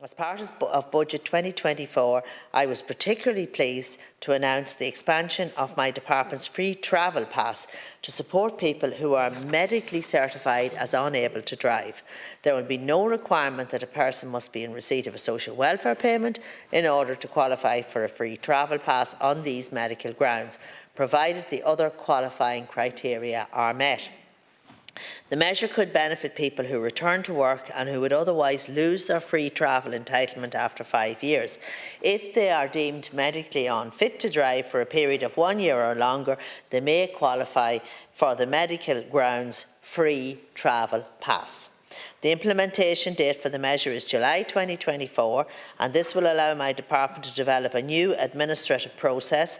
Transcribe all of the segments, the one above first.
As part of Budget 2024, I was particularly pleased to announce the expansion of my department's free travel pass to support people who are medically certified as unable to drive. There will be no requirement that a person must be in receipt of a social welfare payment in order to qualify for a free travel pass on these medical grounds, provided the other qualifying criteria are met. The measure could benefit people who return to work and who would otherwise lose their free travel entitlement after 5 years. If they are deemed medically unfit to drive for a period of 1 year or longer, they may qualify for the medical grounds free travel pass. The implementation date for the measure is July 2024, and this will allow my department to develop a new administrative process,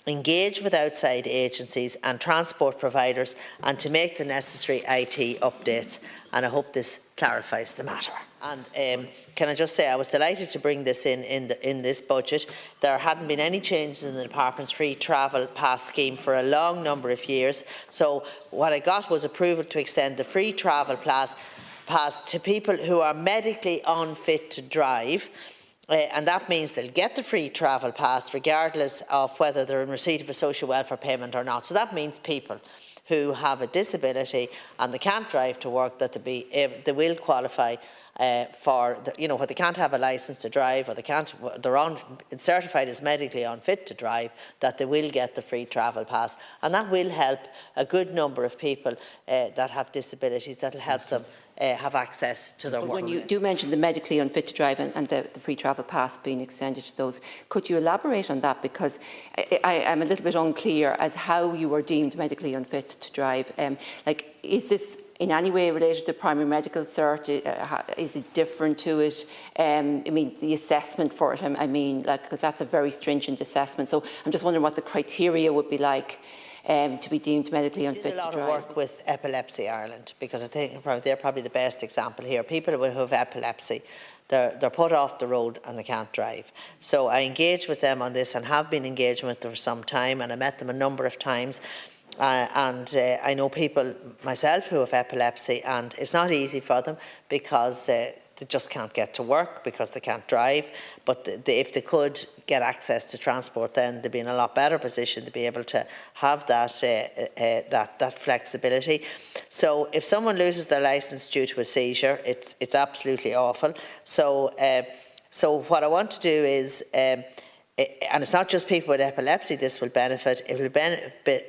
engage with outside agencies and transport providers, and to make the necessary IT updates. And I hope this clarifies the matter. And can I just say, I was delighted to bring this in this budget. There hadn't been any changes in the department's free travel pass scheme for a long number of years. So what I got was approval to extend the free travel pass to people who are medically unfit to drive. And that means they'll get the free travel pass regardless of whether they're in receipt of a social welfare payment or not. So that means people who have a disability and they can't drive to work, that they will qualify for, where they can't have a licence to drive, or they're certified as medically unfit to drive, that they will get the free travel pass. And that will help a good number of people that have disabilities. That will help them have access to their work. When you do mention the medically unfit to drive and the free travel pass being extended to those, could you elaborate on that? Because I'm a little bit unclear as how you are deemed medically unfit to drive. Is this in any way related to primary medical cert? Is it different to it? I mean, the assessment for it, because that's a very stringent assessment. So I'm just wondering what the criteria would be like to be deemed medically unfit to drive. I did a lot of work with Epilepsy Ireland, because I think they're probably the best example here. People who have epilepsy, they're put off the road and they can't drive. So I engaged with them on this and have been engaging with them for some time, and I met them a number of times. I know people myself who have epilepsy, and it's not easy for them because they just can't get to work because they can't drive. But if they could get access to transport, then they'd be in a lot better position to be able to have that flexibility. So if someone loses their licence due to a seizure, it's absolutely awful. So what I want to do is, and it's not just people with epilepsy this will benefit, it will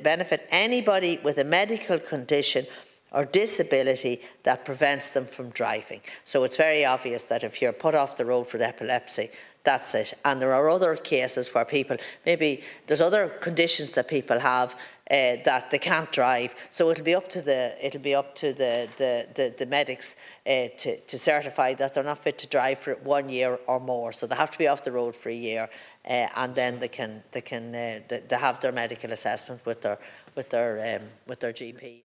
benefit anybody with a medical condition or disability that prevents them from driving. So it's very obvious that if you're put off the road for epilepsy, that's it. And there are other cases where people, maybe there's other conditions that people have that they can't drive. So it'll be up to the medics to certify that they're not fit to drive for 1 year or more. So they have to be off the road for a year, and then they have their medical assessment with their GP.